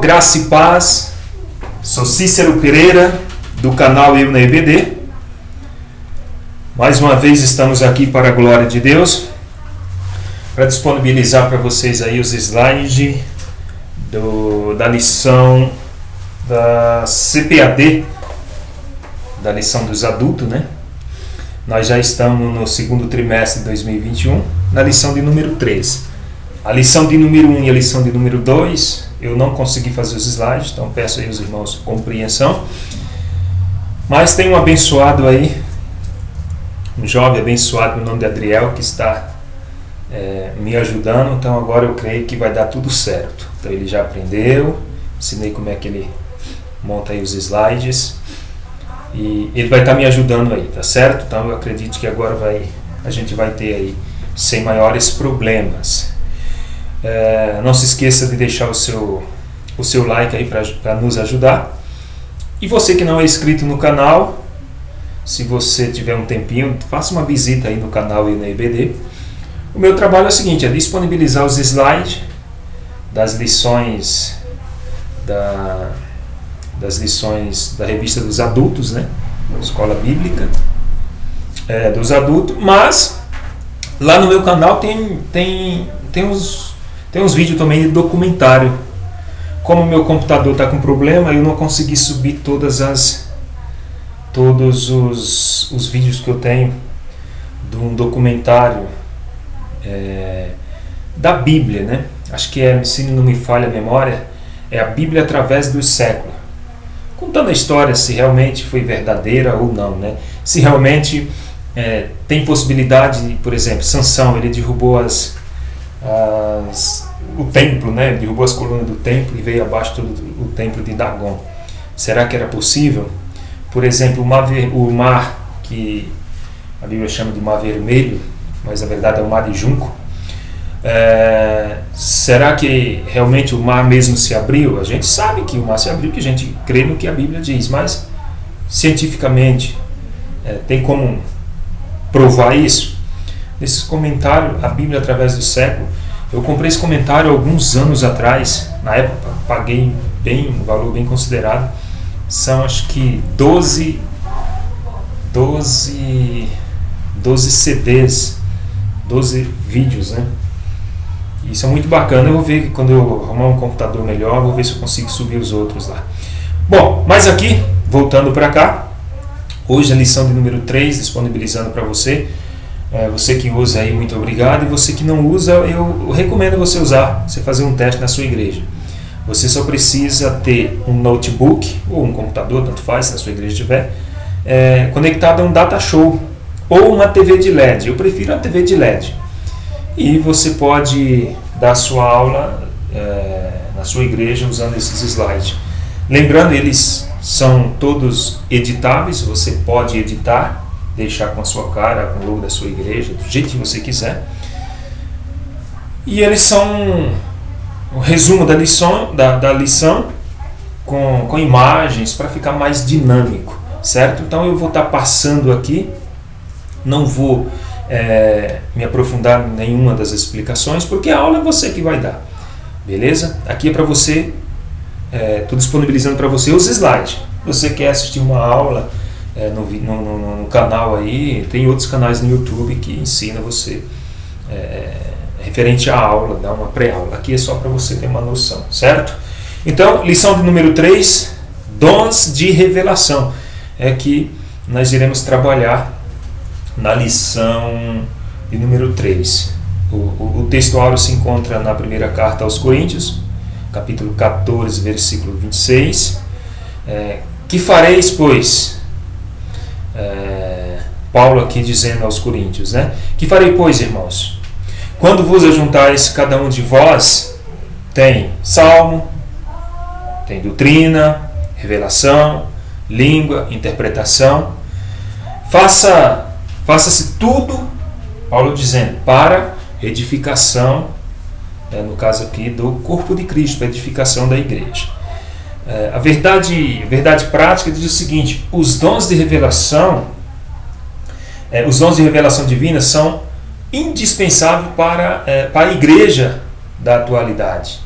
Graça e paz, sou Cícero Pereira do canal Eu na EBD. Mais uma vez estamos aqui para a glória de Deus, para disponibilizar para vocês aí os slides da lição da CPAD, da lição dos adultos, né? Nós já estamos no segundo trimestre de 2021, na lição de número 3. A lição de número 1 e a lição de número 2, eu não consegui fazer os slides, então peço aí aos irmãos compreensão. Mas tem um abençoado aí, um jovem abençoado no nome de Adriel, que está me ajudando, então agora eu creio que vai dar tudo certo. Então ele já aprendeu, ensinei como é que ele monta aí os slides, e ele vai estar me ajudando aí, tá certo? Então eu acredito que agora a gente vai ter aí sem maiores problemas. Não se esqueça de deixar o seu like aí para nos ajudar. E você que não é inscrito no canal, se você tiver um tempinho, faça uma visita aí no canal e na EBD. O meu trabalho é o seguinte, é disponibilizar os slides das lições da revista dos adultos, né? Escola Bíblica dos adultos, mas lá no meu canal tem uns vídeos também de documentário. Como o meu computador está com problema, eu não consegui subir todos os vídeos que eu tenho de um documentário da Bíblia, né? Acho que se não me falha a memória, é a Bíblia através dos séculos, contando a história, se realmente foi verdadeira ou não, né? Se realmente tem possibilidade, por exemplo, Sansão, ele derrubou o templo, né? Derrubou as colunas do templo e veio abaixo todo o templo de Dagon. Será que era possível? Por exemplo, o mar que a Bíblia chama de Mar Vermelho, mas na verdade é o Mar de Junco. Será que realmente o mar mesmo se abriu? A gente sabe que o mar se abriu, porque a gente crê no que a Bíblia diz, mas cientificamente tem como provar isso? Nesse comentário, a Bíblia através do século, eu comprei esse comentário alguns anos atrás, na época paguei um valor bem considerado, são acho que 12 CDs, 12 vídeos, né? Isso é muito bacana. Eu vou ver que quando eu arrumar um computador melhor, eu vou ver se eu consigo subir os outros lá. Bom, mas aqui, voltando para cá, hoje a lição de número 3, disponibilizando para você. Você que usa aí, muito obrigado. E você que não usa, eu recomendo você usar, você fazer um teste na sua igreja. Você só precisa ter um notebook ou um computador, tanto faz, se na sua igreja tiver, conectado a um data show ou uma TV de LED. Eu prefiro a TV de LED. E você pode dar sua aula na sua igreja usando esses slides. Lembrando, eles são todos editáveis, você pode editar, deixar com a sua cara, com o logo da sua igreja, do jeito que você quiser. E eles são o resumo da lição com imagens para ficar mais dinâmico, certo? Então eu vou estar passando aqui, não vou me aprofundar em nenhuma das explicações, porque a aula é você que vai dar, beleza? Aqui é para você, estou disponibilizando para você os slides. Você quer assistir uma aula no canal aí, tem outros canais no YouTube que ensina você referente à aula, dá uma pré-aula. Aqui é só para você ter uma noção, certo? Então, lição de número 3, dons de revelação, é que nós iremos trabalhar na lição de número 3. O texto áureo se encontra na primeira carta aos Coríntios, capítulo 14, versículo 26. Que fareis, pois? Paulo aqui dizendo aos Coríntios, né? Que farei, pois, irmãos? Quando vos ajuntais, cada um de vós tem salmo, tem doutrina, revelação, língua, interpretação. Faça-se tudo, Paulo dizendo, para edificação, no caso aqui, do corpo de Cristo, para edificação da igreja. A verdade prática diz o seguinte: os dons de revelação divina são indispensáveis para a igreja da atualidade,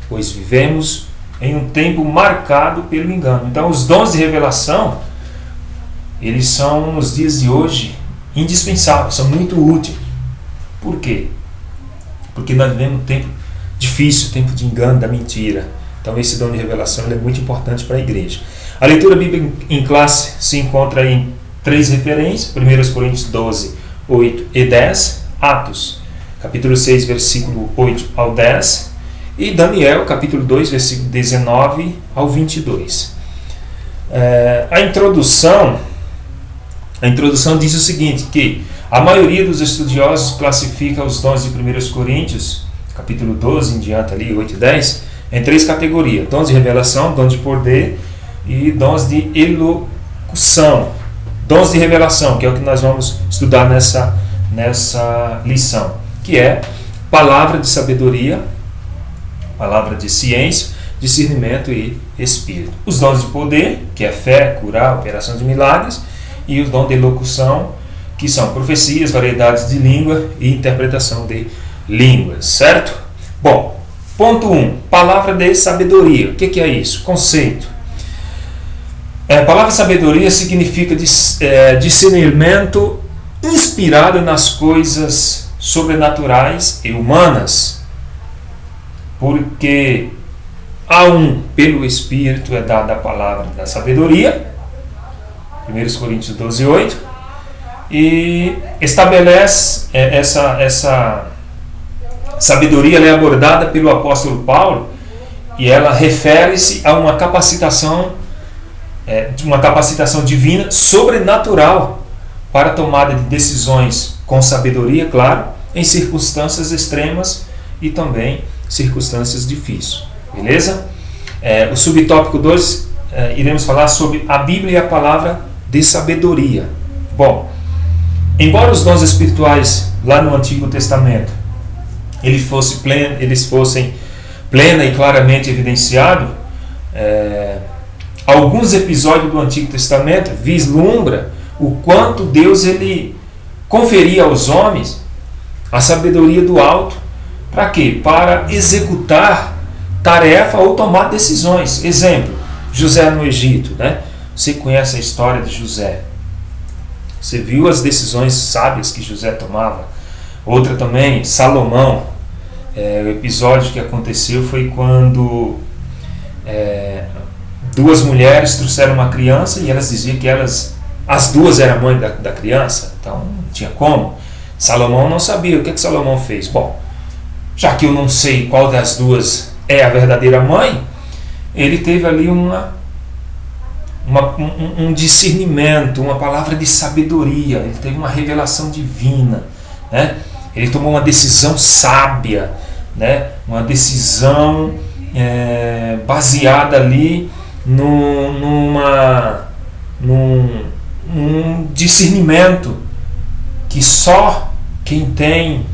pois vivemos em um tempo marcado pelo engano. Então, os dons de revelação, eles são, nos dias de hoje, indispensáveis, são muito úteis. Por quê? Porque nós vivemos um tempo difícil, tempo de engano, da mentira. Então, esse dom de revelação ele é muito importante para a igreja. A leitura bíblica em classe se encontra em 3 referências: 1 Coríntios 12, 8 e 10, Atos, capítulo 6, versículo 8 ao 10, e Daniel, capítulo 2, versículo 19 ao 22. A introdução diz o seguinte, que a maioria dos estudiosos classifica os dons de 1 Coríntios, capítulo 12 em diante, ali, 8 e 10, em 3 categorias: dons de revelação, dons de poder e dons de elocução. Dons de revelação, que é o que nós vamos estudar nessa lição, que é palavra de sabedoria, palavra de ciência, discernimento e espírito. Os dons de poder, que é fé, curar, operação de milagres, e os dons de elocução, que são profecias, variedades de língua e interpretação de línguas, certo? Bom, ponto 1, palavra de sabedoria. O que é isso? Conceito. Palavra sabedoria significa discernimento inspirado nas coisas sobrenaturais e humanas, porque a pelo Espírito é dada a palavra da sabedoria, 1 Coríntios 12, 8, e estabelece essa sabedoria, ela é abordada pelo apóstolo Paulo, e ela refere-se a uma capacitação divina, sobrenatural, para a tomada de decisões com sabedoria, claro, em circunstâncias extremas e também circunstâncias difíceis. Beleza? O subtópico 2, iremos falar sobre a Bíblia e a palavra de sabedoria. Bom, embora os dons espirituais lá no Antigo Testamento eles fossem plena e claramente evidenciados, alguns episódios do Antigo Testamento vislumbra o quanto Deus ele conferia aos homens a sabedoria do alto. Para quê? Para executar tarefa ou tomar decisões. Exemplo, José no Egito, né? Você conhece a história de José. Você viu as decisões sábias que José tomava. Outra também, Salomão. O episódio que aconteceu foi quando 2 mulheres trouxeram uma criança e elas diziam que as duas eram mãe da criança, então não tinha como. Salomão não sabia. O que Salomão fez? Bom, já que eu não sei qual das duas é a verdadeira mãe, ele teve ali um discernimento, uma palavra de sabedoria, ele teve uma revelação divina, né? Ele tomou uma decisão sábia, né? Uma decisão baseada ali num discernimento que só quem tem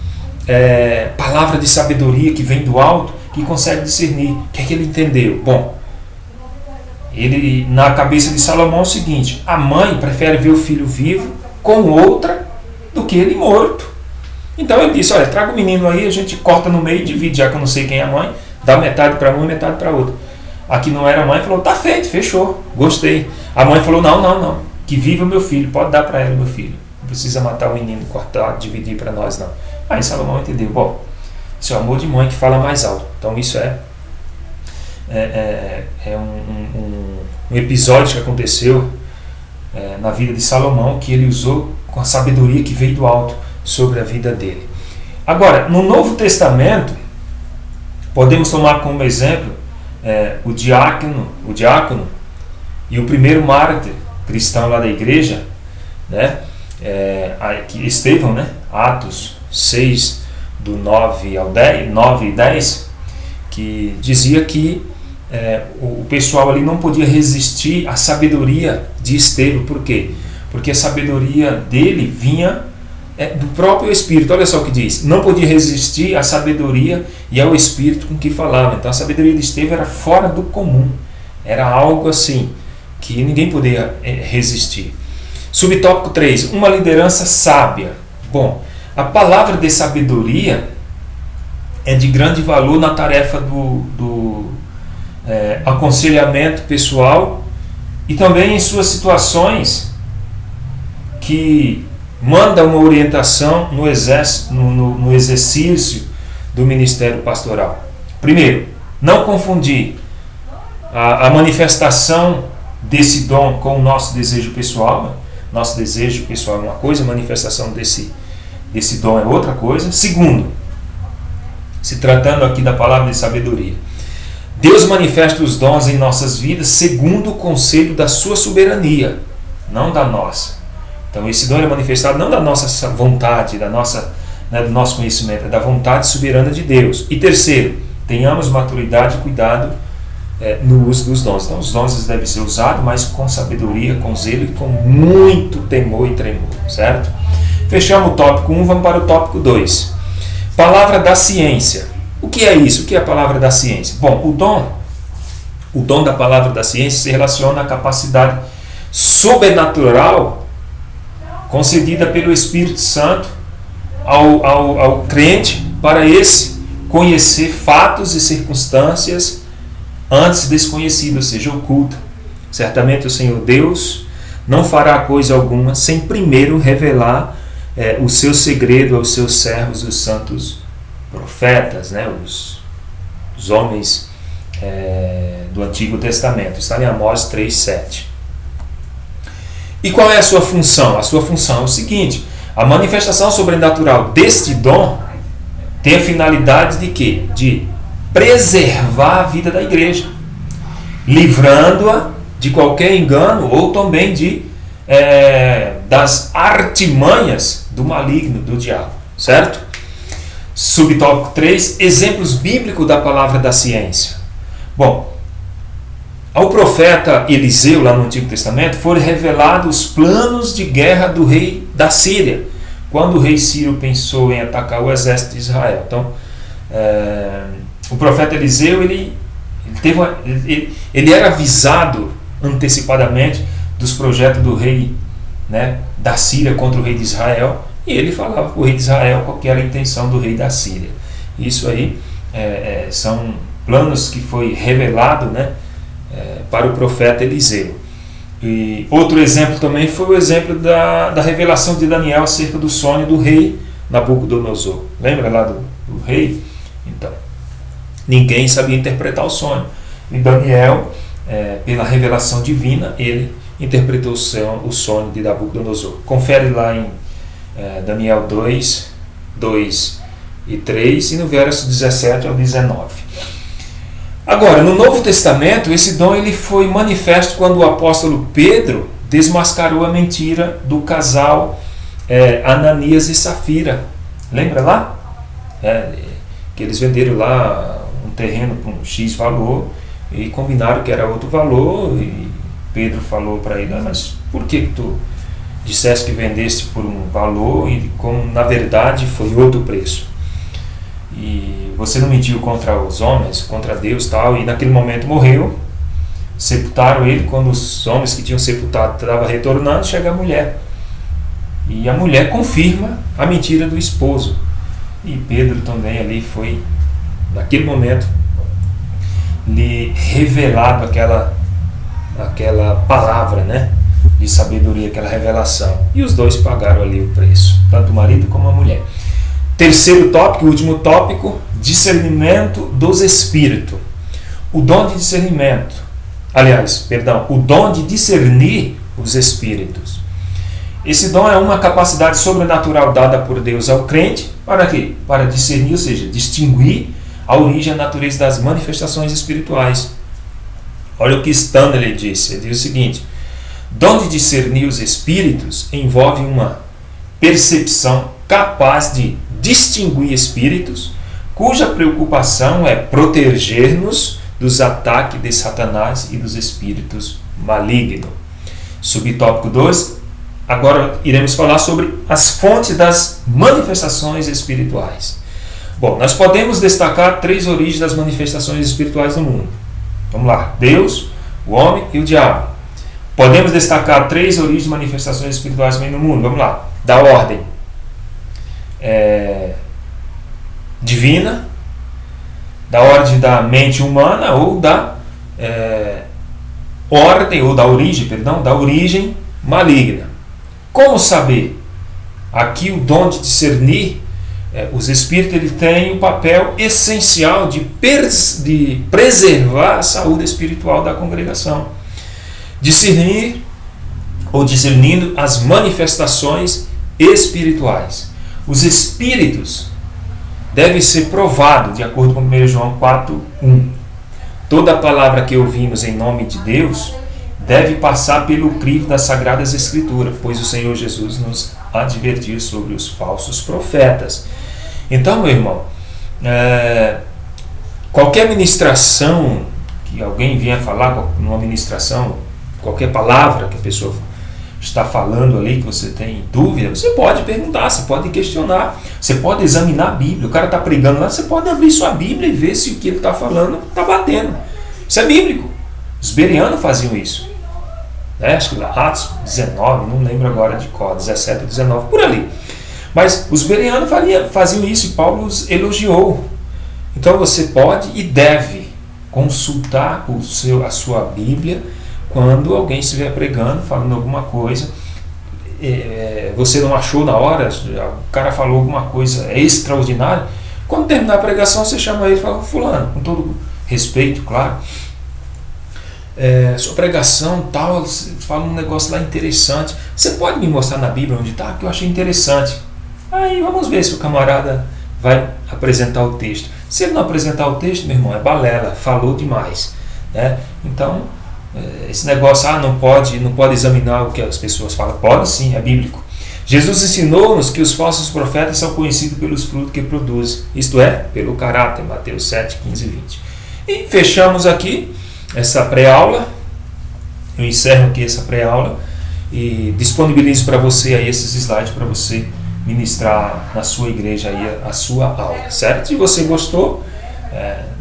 palavra de sabedoria que vem do alto que consegue discernir. O que é que ele entendeu? Bom, ele, na cabeça de Salomão é o seguinte: a mãe prefere ver o filho vivo com outra do que ele morto. Então ele disse: olha, traga o menino aí, a gente corta no meio e divide, já que eu não sei quem é a mãe, dá metade para um e metade para outra. Aqui não era a mãe, falou: tá feito, fechou, gostei. A mãe falou: não, que viva o meu filho, pode dar para ela o meu filho, não precisa matar o menino, cortar, dividir para nós não. Aí Salomão entendeu: bom, isso é o amor de mãe que fala mais alto. Então isso é um episódio que aconteceu na vida de Salomão, que ele usou com a sabedoria que veio do alto sobre a vida dele. Agora, no Novo Testamento, podemos tomar como exemplo o diácono e o primeiro mártir cristão lá da igreja, né? Estevão, né? Atos 6, do 9 e 10, que dizia que o pessoal ali não podia resistir à sabedoria de Estevão. Por quê? Porque a sabedoria dele vinha do próprio Espírito. Olha só o que diz: não podia resistir à sabedoria e ao Espírito com que falava. Então a sabedoria de Estevão era fora do comum, era algo assim que ninguém podia resistir. Subtópico 3, uma liderança sábia. Bom, a palavra de sabedoria é de grande valor na tarefa aconselhamento pessoal e também em suas situações que manda uma orientação no exercício do ministério pastoral. Primeiro, não confundir a manifestação desse dom com o nosso desejo pessoal. Nosso desejo pessoal é uma coisa, a manifestação desse dom é outra coisa. Segundo, se tratando aqui da palavra de sabedoria, Deus manifesta os dons em nossas vidas segundo o conselho da sua soberania, não da nossa. Então esse dom é manifestado não da nossa vontade, do nosso conhecimento, é da vontade soberana de Deus. E terceiro, tenhamos maturidade e cuidado no uso dos dons. Então os dons devem ser usados, mas com sabedoria, com zelo e com muito temor e tremor, certo? Fechamos o tópico 1, vamos para o tópico 2. Palavra da ciência. O que é isso? O que é a palavra da ciência? Bom, o dom da palavra da ciência se relaciona à capacidade sobrenatural concedida pelo Espírito Santo ao crente para esse conhecer fatos e circunstâncias antes desconhecidas, ou seja, oculta. Certamente o Senhor Deus não fará coisa alguma sem primeiro revelar o seu segredo aos seus servos, os santos profetas, os homens do Antigo Testamento. Está em Amós 3:7. E qual é a sua função? A sua função é o seguinte: a manifestação sobrenatural deste dom tem a finalidade de quê? De preservar a vida da igreja, livrando-a de qualquer engano ou também das artimanhas do maligno, do diabo, certo? Subtópico 3, exemplos bíblicos da palavra da ciência. Bom, ao profeta Eliseu, lá no Antigo Testamento, foram revelados os planos de guerra do rei da Síria, quando o rei Sírio pensou em atacar o exército de Israel. Então, o profeta Eliseu ele era avisado antecipadamente dos projetos do rei, da Síria contra o rei de Israel, e ele falava para o rei de Israel qual que era a intenção do rei da Síria. Isso aí são planos que foi revelado, para o profeta Eliseu. E outro exemplo também foi o exemplo da revelação de Daniel acerca do sonho do rei Nabucodonosor. Lembra lá do rei? Então, ninguém sabia interpretar o sonho. E Daniel, pela revelação divina, ele interpretou o sonho de Nabucodonosor. Confere lá em Daniel 2 e 3 e no verso 17 ao 19. Agora, no Novo Testamento, esse dom ele foi manifesto quando o apóstolo Pedro desmascarou a mentira do casal Ananias e Safira. Lembra lá? Que eles venderam lá um terreno por um X valor e combinaram que era outro valor, e Pedro falou para ele: mas por que tu disseste que vendeste por um valor e como na verdade foi outro preço? E você não mentiu contra os homens, contra Deus, tal, e naquele momento morreu. Sepultaram ele. Quando os homens que tinham sepultado estavam retornando, chega a mulher, e a mulher confirma a mentira do esposo. E Pedro também ali foi, naquele momento, lhe revelado aquela palavra, de sabedoria, aquela revelação. E os dois pagaram ali o preço, tanto o marido como a mulher. Terceiro tópico, último tópico, discernimento dos espíritos. O dom de discernimento, o dom de discernir os espíritos. Esse dom é uma capacidade sobrenatural dada por Deus ao crente, para quê? Para discernir, ou seja, distinguir a origem e a natureza das manifestações espirituais. Olha o que Stanley disse. Ele diz o seguinte: dom de discernir os espíritos envolve uma percepção capaz de distinguir espíritos, cuja preocupação é proteger-nos dos ataques de Satanás e dos espíritos malignos. Subtópico 2, agora iremos falar sobre as fontes das manifestações espirituais. Bom, nós podemos destacar 3 origens das manifestações espirituais no mundo. Vamos lá: Deus, o homem e o diabo. Podemos destacar 3 origens de manifestações espirituais no mundo. Vamos lá: da ordem divina, da ordem da mente humana ou da ordem, ou da origem maligna. Como saber? Aqui o dom de discernir os espíritos, ele tem um papel essencial de preservar a saúde espiritual da congregação. Discernindo as manifestações espirituais. Os espíritos devem ser provados, de acordo com 1 João 4:1. Toda palavra que ouvimos em nome de Deus deve passar pelo crivo das Sagradas Escrituras, pois o Senhor Jesus nos advertiu sobre os falsos profetas. Então, meu irmão, qualquer ministração que alguém venha falar, numa ministração, qualquer palavra que a pessoa está falando ali, que você tem dúvida, você pode perguntar, você pode questionar, você pode examinar a Bíblia. O cara está pregando lá, você pode abrir sua Bíblia e ver se o que ele está falando está batendo. Isso é bíblico. Os bereanos faziam isso. Acho que lá, Atos 19, não lembro agora de qual, 17 ou 19, por ali. Mas os bereanos faziam isso e Paulo os elogiou. Então você pode e deve consultar a sua Bíblia quando alguém estiver pregando, falando alguma coisa. Você não achou na hora, o cara falou alguma coisa extraordinária. Quando terminar a pregação, você chama ele e fala: fulano, com todo respeito, claro, sua pregação tal, fala um negócio lá interessante, você pode me mostrar na Bíblia onde está, que eu achei interessante. Aí vamos ver se o camarada vai apresentar o texto. Se ele não apresentar o texto, meu irmão, é balela, falou demais, né? Então, esse negócio, não pode examinar o que as pessoas falam. Pode sim, é bíblico. Jesus ensinou-nos que os falsos profetas são conhecidos pelos frutos que produzem, isto é, pelo caráter, Mateus 7, 15 e 20. E fechamos aqui essa pré-aula. Eu encerro aqui essa pré-aula e disponibilizo para você aí esses slides para você ministrar na sua igreja aí a sua aula, certo? Se você gostou,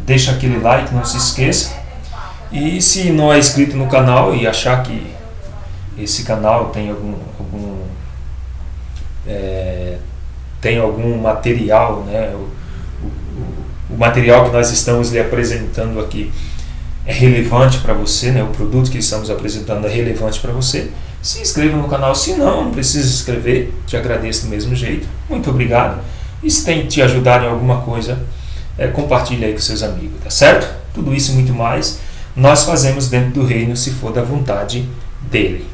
deixa aquele like, não se esqueça. E se não é inscrito no canal e achar que esse canal tem algum material, né? O material que nós estamos lhe apresentando aqui é relevante para você, né? O produto que estamos apresentando é relevante para você, se inscreva no canal. Se não precisa se inscrever, te agradeço do mesmo jeito. Muito obrigado. E se tem te ajudado em alguma coisa, compartilhe aí com seus amigos, tá certo? Tudo isso e muito mais nós fazemos dentro do reino, se for da vontade dele.